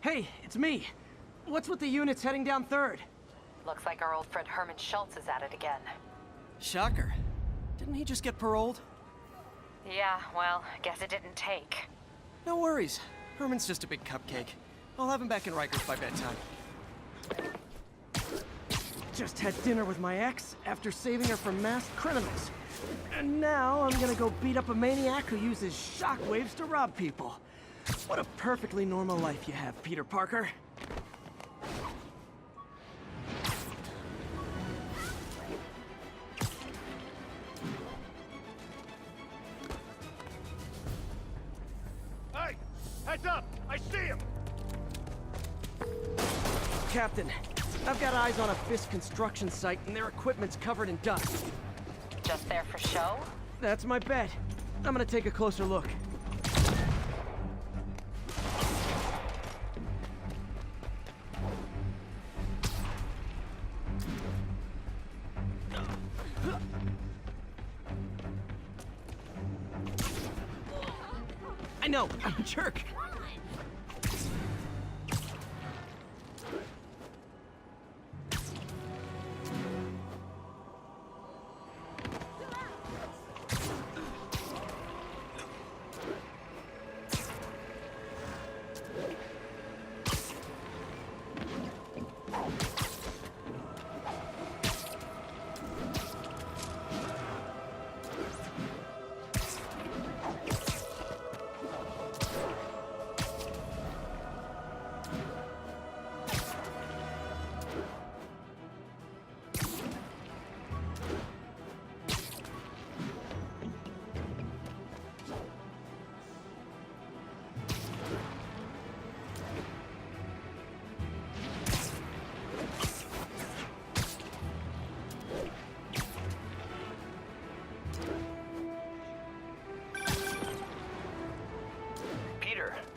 Hey, it's me. What's with the units heading down 3rd? Looks like our old friend Herman Schultz is at it again. Shocker. Didn't he just get paroled? Yeah, well, guess it didn't take. No worries. Herman's just a big cupcake. I'll have him back in Rikers by bedtime. Just had dinner with my ex after saving her from masked criminals. And now I'm gonna go beat up a maniac who uses shockwaves to rob people. What a perfectly normal life you have, Peter Parker. Hey! Heads up! I see him! Captain, I've got eyes on a Fisk construction site and their equipment's covered in dust. Just there for show? That's my bet. I'm gonna take a closer look. I know, I'm a jerk.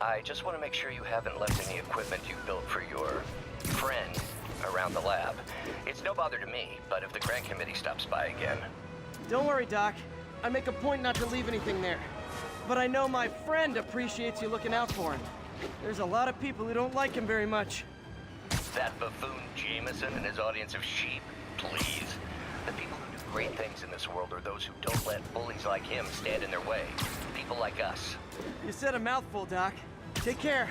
I just want to make sure you haven't left any equipment you built for your friend around the lab. It's no bother to me, but if the grant committee stops by again... Don't worry, Doc. I make a point not to leave anything there. But I know my friend appreciates you looking out for him. There's a lot of people who don't like him very much. That buffoon Jameson and his audience of sheep, please. The people who do great things in this world are those who don't let bullies like him stand in their way. People like us. You said a mouthful, Doc. Take care.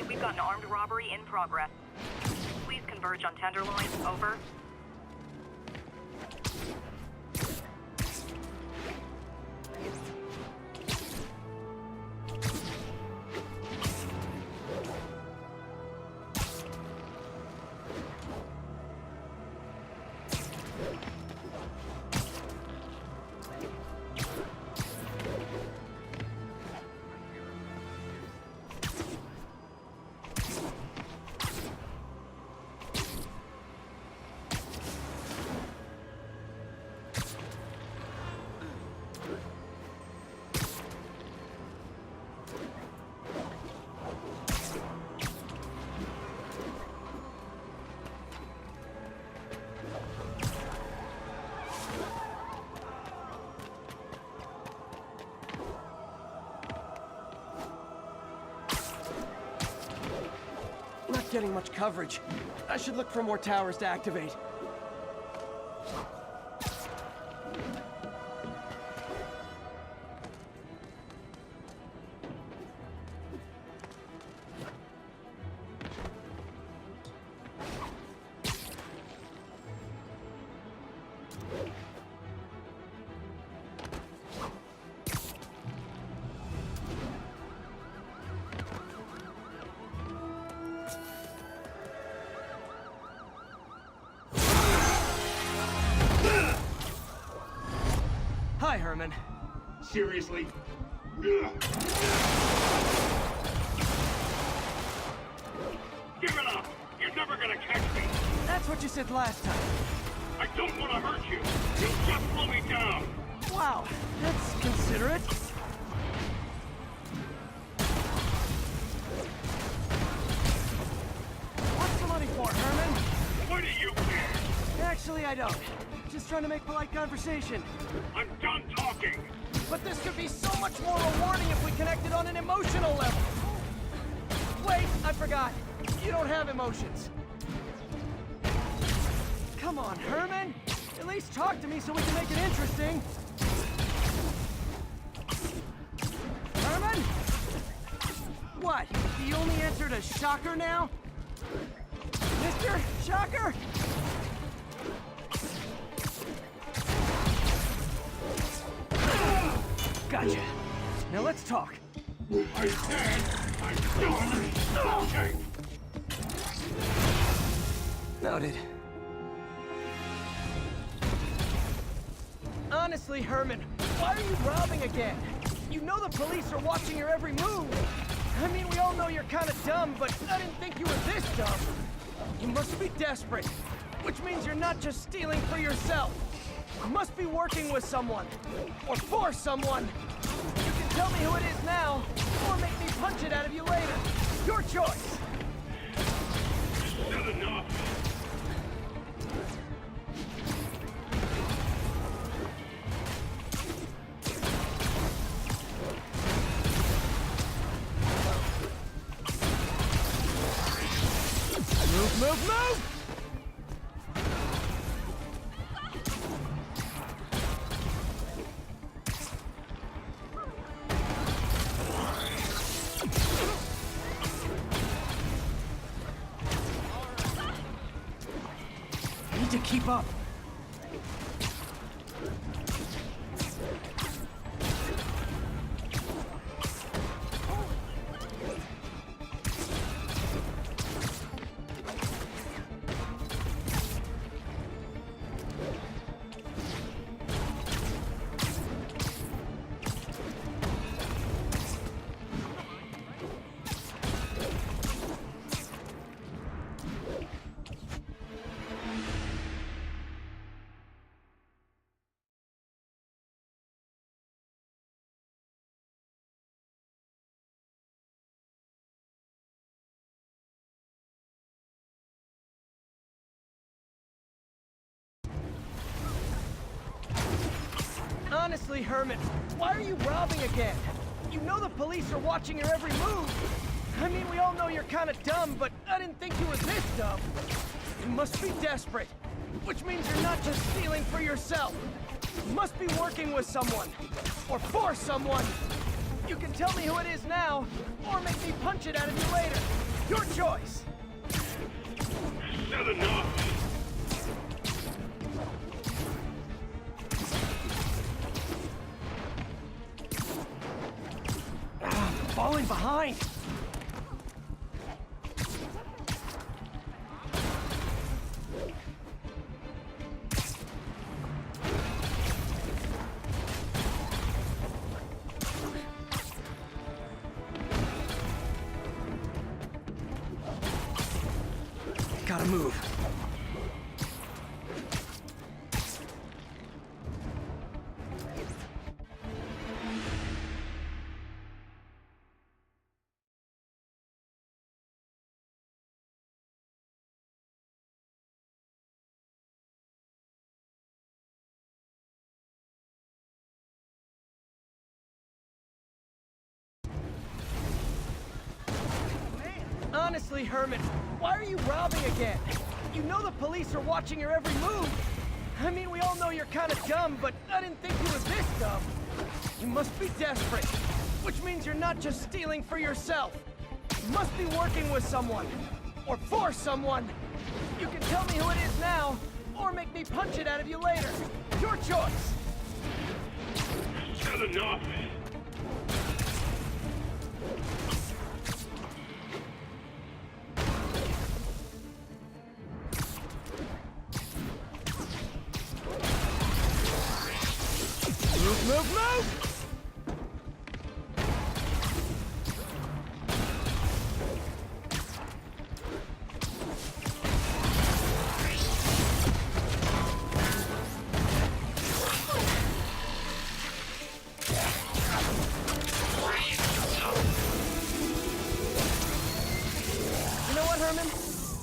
We've got an armed robbery in progress. Please converge on Tenderloin. Over. Not getting much coverage. I should look for more towers to activate. Hi, Herman. Seriously? Give it up! You're never gonna catch me! That's what you said last time. I don't want to hurt you! You just slow me down! Wow, that's considerate. What's the money for, Herman? What do you care? Actually, I don't. Just trying to make polite conversation. I'm done talking. But this could be so much more rewarding if we connected on an emotional level. Wait, I forgot. You don't have emotions. Come on, Herman. At least talk to me so we can make it interesting. Herman? What? He only answered a shocker now? Mr. Shocker? Gotcha. Now let's talk. I said I'm done talking. Noted. Honestly, Herman, why are you robbing again? You know the police are watching your every move. I mean, we all know you're kind of dumb, but I didn't think you were this dumb. You must be desperate, which means you're not just stealing for yourself. You must be working with someone, or for someone. You can tell me who it is now, or make me punch it out of you later. Your choice. Not enough. Move, move, move! I need to keep up. Honestly, Herman, why are you robbing again? You know the police are watching your every move. I mean, we all know you're kind of dumb, but I didn't think you were this dumb. You must be desperate, which means you're not just stealing for yourself. You must be working with someone, or for someone. You can tell me who it is now, or make me punch it out of you later. Your choice. Not enough. Falling behind. Gotta move. Honestly, Herman, why are you robbing again? You know the police are watching your every move. I mean, we all know you're kind of dumb, but I didn't think you were this dumb. You must be desperate, which means you're not just stealing for yourself. You must be working with someone, or for someone. You can tell me who it is now, or make me punch it out of you later. Your choice. Not enough. Move, move, move! You know what, Herman?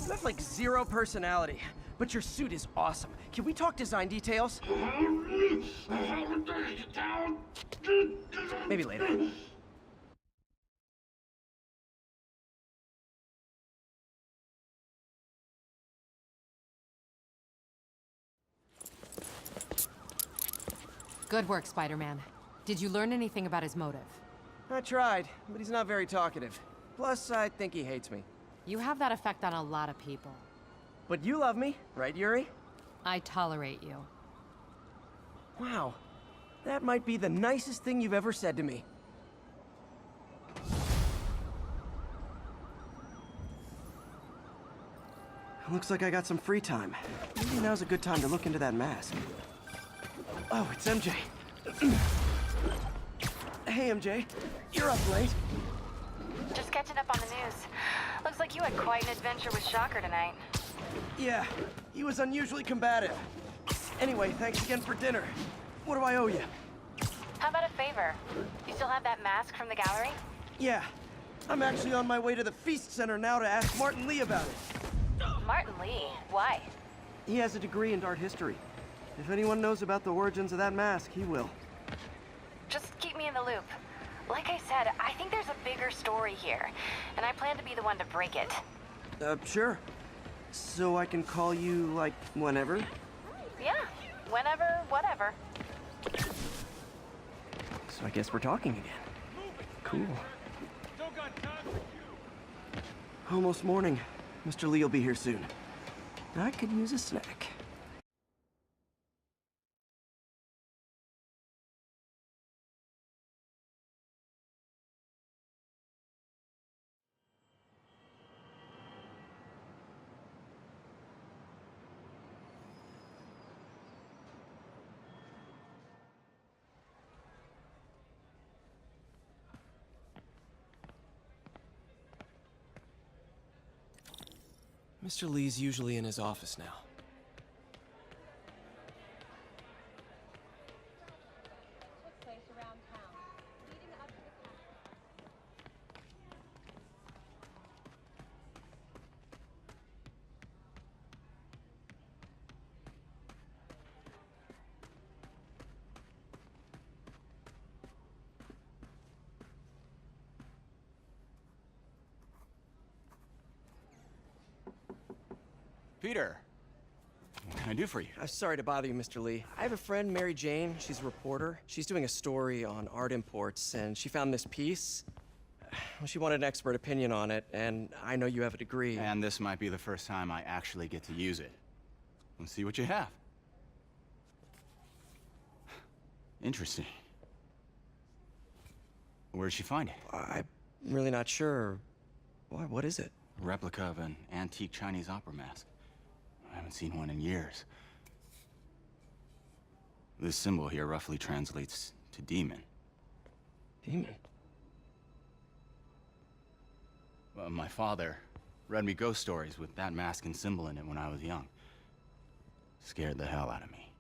You have like zero personality. but your suit is awesome. Can we talk design details? Maybe later. Good work, Spider-Man. Did you learn anything about his motive? I tried, but he's not very talkative. Plus, I think he hates me. You have that effect on a lot of people. But you love me, right, Yuri? I tolerate you. Wow. That might be the nicest thing you've ever said to me. Looks like I got some free time. Maybe now's a good time to look into that mask. Oh, it's MJ. Hey, MJ. You're up late. Just catching up on the news. Looks like you had quite an adventure with Shocker tonight. Yeah, he was unusually combative. Anyway, thanks again for dinner. What do I owe you? How about a favor? You still have that mask from the gallery? Yeah, I'm actually on my way to the Feast Center now to ask Martin Lee about it. Martin Lee? Why? He has a degree in art history. If anyone knows about the origins of that mask, he will. Just keep me in the loop. Like I said, I think there's a bigger story here, and I plan to be the one to break it. Sure. So I can call you, like, whenever? Yeah, whenever, whatever. So I guess we're talking again. Cool. Don't got time for you. Almost morning. Mr. Lee will be here soon. I could use a snack. Mr. Lee's usually in his office now. Peter, what can I do for you? I'm sorry to bother you, Mr. Lee. I have a friend, Mary Jane. She's a reporter. She's doing a story on art imports, and she found this piece. Well, she wanted an expert opinion on it, and I know you have a degree. And this might be the first time I actually get to use it. Let's see what you have. Interesting. Where did she find it? I'm really not sure. Why, what is it? A replica of an antique Chinese opera mask. I haven't seen one in years. This symbol here roughly translates to demon. Demon? Well, my father read me ghost stories with that mask and symbol in it when I was young. Scared the hell out of me.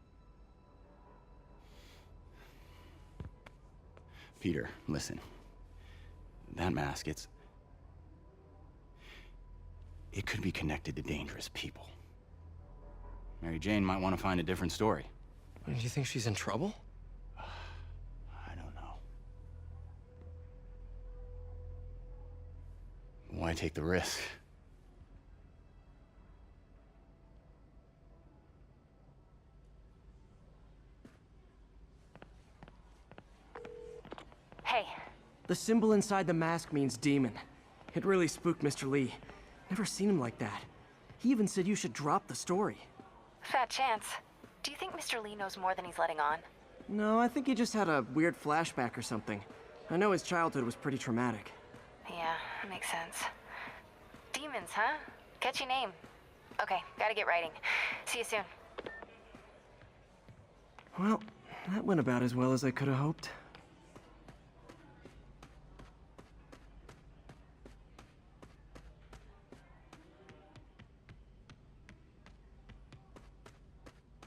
Peter, listen. That mask, it could be connected to dangerous people. Mary Jane might want to find a different story. Do you think she's in trouble? I don't know. Why take the risk? Hey, The symbol inside the mask means demon. It really spooked Mr. Lee. Never seen him like that. He even said you should drop the story. fat chance. Do you think Mr. Lee knows more than he's letting on? No, I think he just had a weird flashback or something. I know his childhood was pretty traumatic. Yeah, makes sense. Demons, huh? Catchy name. Okay, gotta get writing. See you soon. Well, that went about as well as I could have hoped.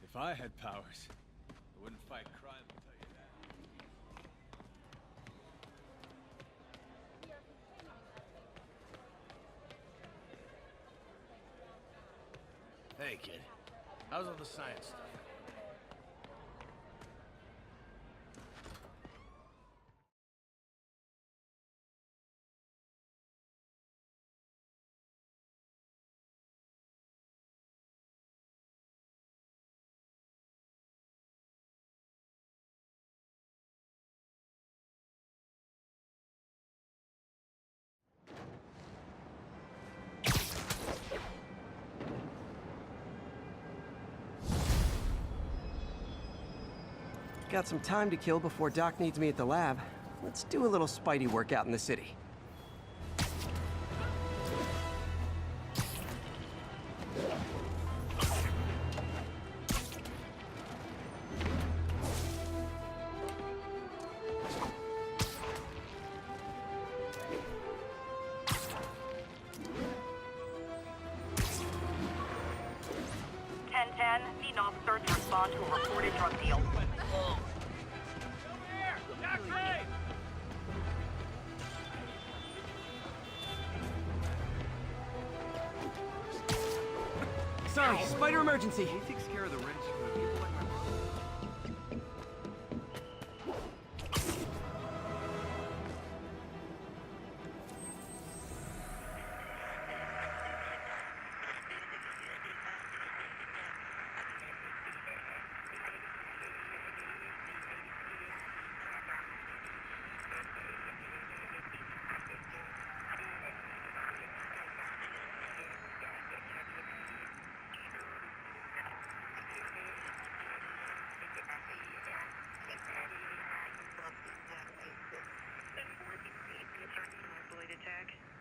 If I had powers, I wouldn't fight crime, I'll tell you that. Hey, kid. How's all the science stuff? Got some time to kill before Doc needs me at the lab. Let's do a little Spidey workout in the city. Need an officer to respond to a reported drug deal. Sorry, spider emergency. He takes care of the rents for people like my mom.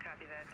Copy that.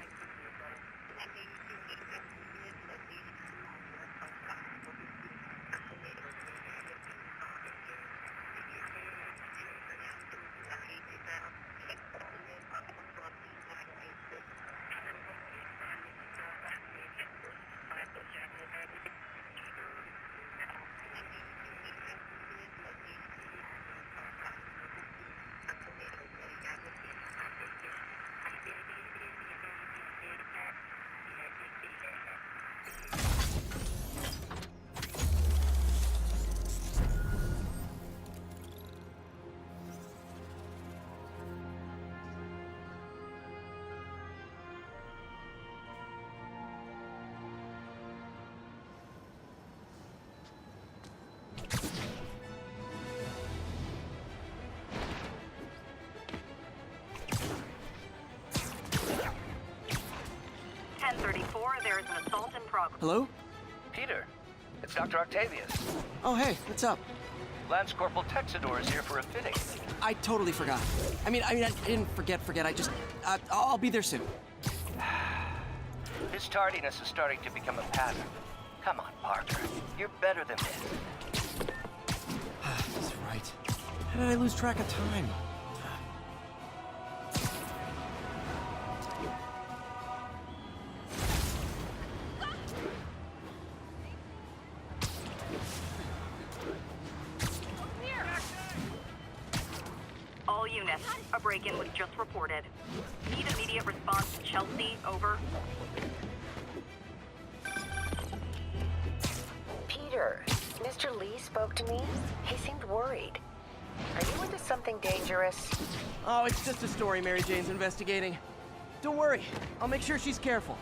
There is an assault in progress. Hello? Peter, it's Dr. Octavius. Oh, hey, what's up? Lance Corporal Texador is here for a fitting. I totally forgot. I mean, I didn't forget. I just, I'll be there soon. His tardiness is starting to become a pattern. Come on, Parker. You're better than this. That's right. How did I lose track of time? All units, a break-in was just reported. Need immediate response to Chelsea, over. Peter, Mr. Lee spoke to me. He seemed worried. Are you into something dangerous? Oh, it's just a story Mary Jane's investigating. Don't worry, I'll make sure she's careful.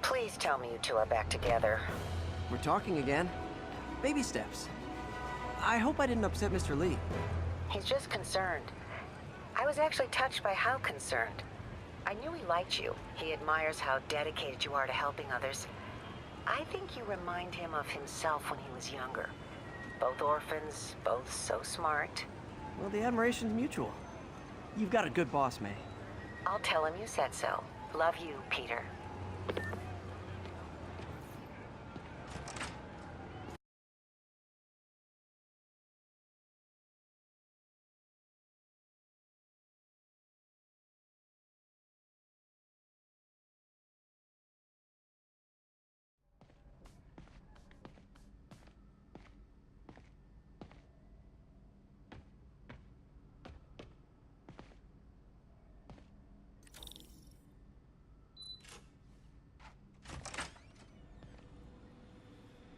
Please tell me you two are back together. We're talking again. Baby steps. I hope I didn't upset Mr. Lee. He's just concerned. I was actually touched by how concerned. I knew he liked you. He admires how dedicated you are to helping others. I think you remind him of himself when he was younger. Both orphans, both so smart. Well, the admiration's mutual. You've got a good boss, May. I'll tell him you said so. Love you, Peter.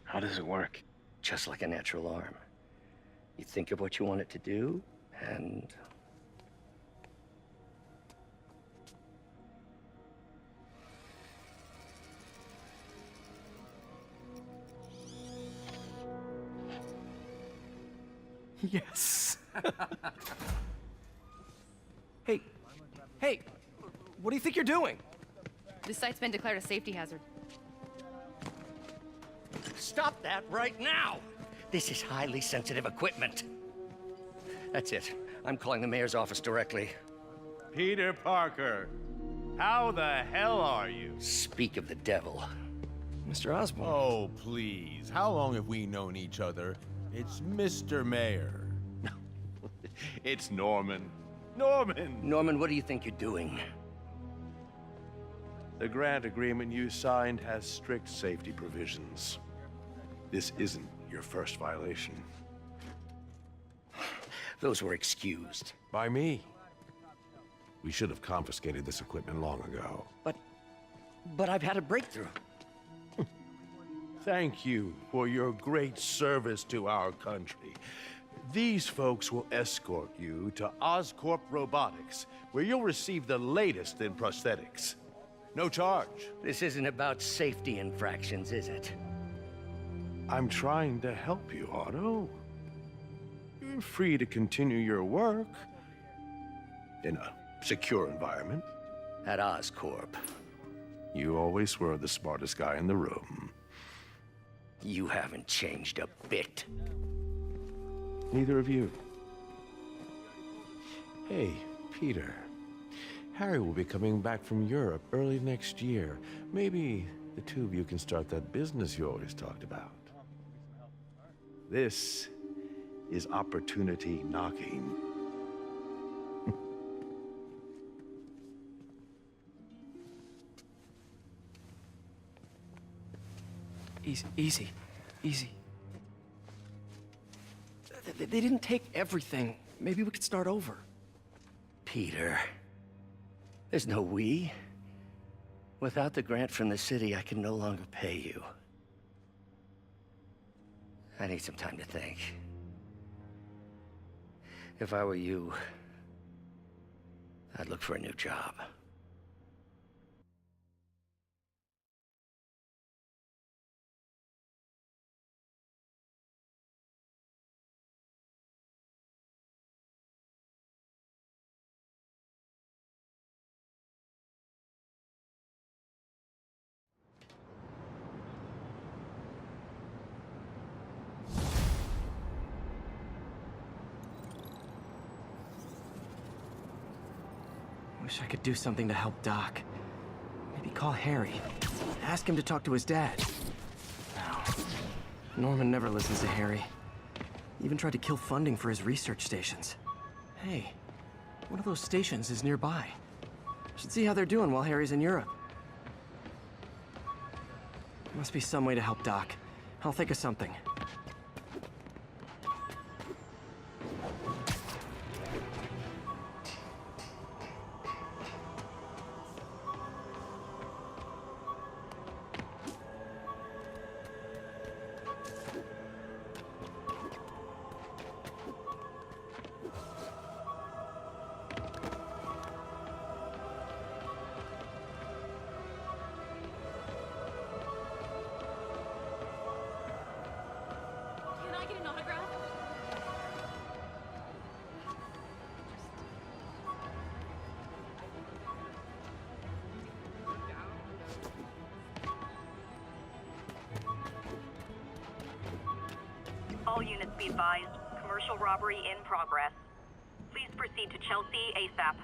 How does it work? Just like a natural arm. You think of what you want it to do, and... Yes. Hey, what do you think you're doing? This site's been declared a safety hazard. Stop that right now! This is highly sensitive equipment. That's it. I'm calling the mayor's office directly. Peter Parker, how the hell are you? Speak of the devil. Mr. Osborn. Oh, please. How long have we known each other? It's Mr. Mayor. It's Norman. Norman, what do you think you're doing? The grant agreement you signed has strict safety provisions. This isn't your first violation. Those were excused. By me. We should have confiscated this equipment long ago. But I've had a breakthrough. Thank you for your great service to our country. These folks will escort you to Oscorp Robotics, where you'll receive the latest in prosthetics. No charge. This isn't about safety infractions, is it? I'm trying to help you, Otto. You're free to continue your work in a secure environment. At Oscorp. You always were the smartest guy in the room. You haven't changed a bit. Neither of you. Hey, Peter. Harry will be coming back from Europe early next year. Maybe the two of you can start that business you always talked about. This is opportunity knocking. Easy. They didn't take everything. Maybe we could start over. Peter, there's no we. Without the grant from the city, I can no longer pay you. I need some time to think. If I were you, I'd look for a new job. Wish I could do something to help Doc. Maybe call Harry. Ask him to talk to his dad. No. Norman never listens to Harry. He even tried to kill funding for his research stations. Hey, one of those stations is nearby. Should see how they're doing while Harry's in Europe. Must be some way to help Doc. I'll think of something. All units be advised. Commercial robbery in progress. Please proceed to Chelsea ASAP.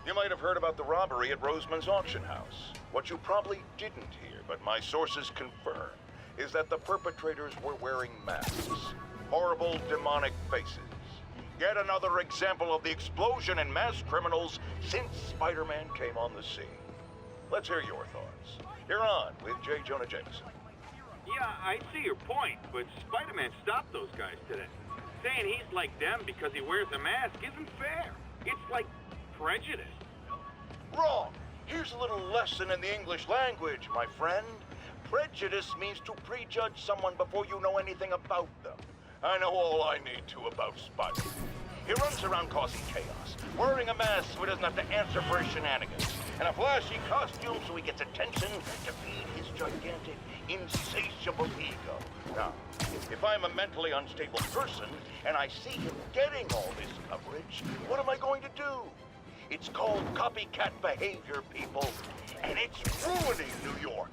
You might have heard about the robbery at Roseman's auction house. What you probably didn't hear, but my sources confirm, is that the perpetrators were wearing masks. Horrible, demonic faces. Yet another example of the explosion in mass criminals since Spider-Man came on the scene. Let's hear your thoughts. You're on with J. Jonah Jameson. Yeah, I see your point, but Spider-Man stopped those guys today. Saying he's like them because he wears a mask isn't fair. It's like prejudice. Wrong! Here's a little lesson in the English language, my friend. Prejudice means to prejudge someone before you know anything about them. I know all I need to about Spider. He runs around causing chaos, wearing a mask so he doesn't have to answer for his shenanigans, and a flashy costume so he gets attention to feed his gigantic, insatiable ego. Now, if I'm a mentally unstable person and I see him getting all this coverage, what am I going to do? It's called copycat behavior, people, and it's ruining New York.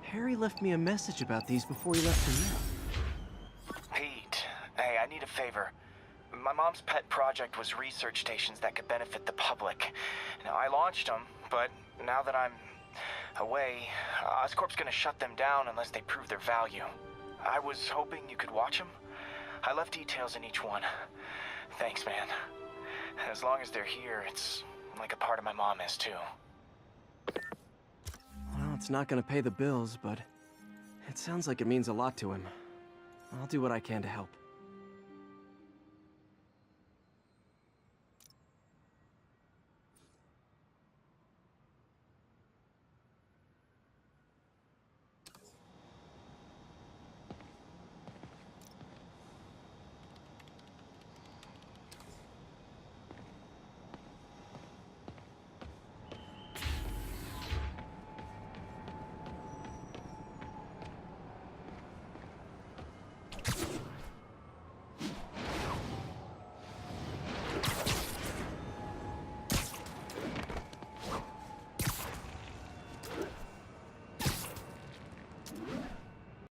Harry left me a message about these before he left for you. Pete, hey, I need a favor. My mom's pet project was research stations that could benefit the public. Now, I launched them, but now that I'm away, Oscorp's gonna shut them down unless they prove their value. I was hoping you could watch them. I left details in each one. Thanks, man. As long as they're here, it's like a part of my mom is, too. Well, it's not gonna pay the bills, but it sounds like it means a lot to him. I'll do what I can to help.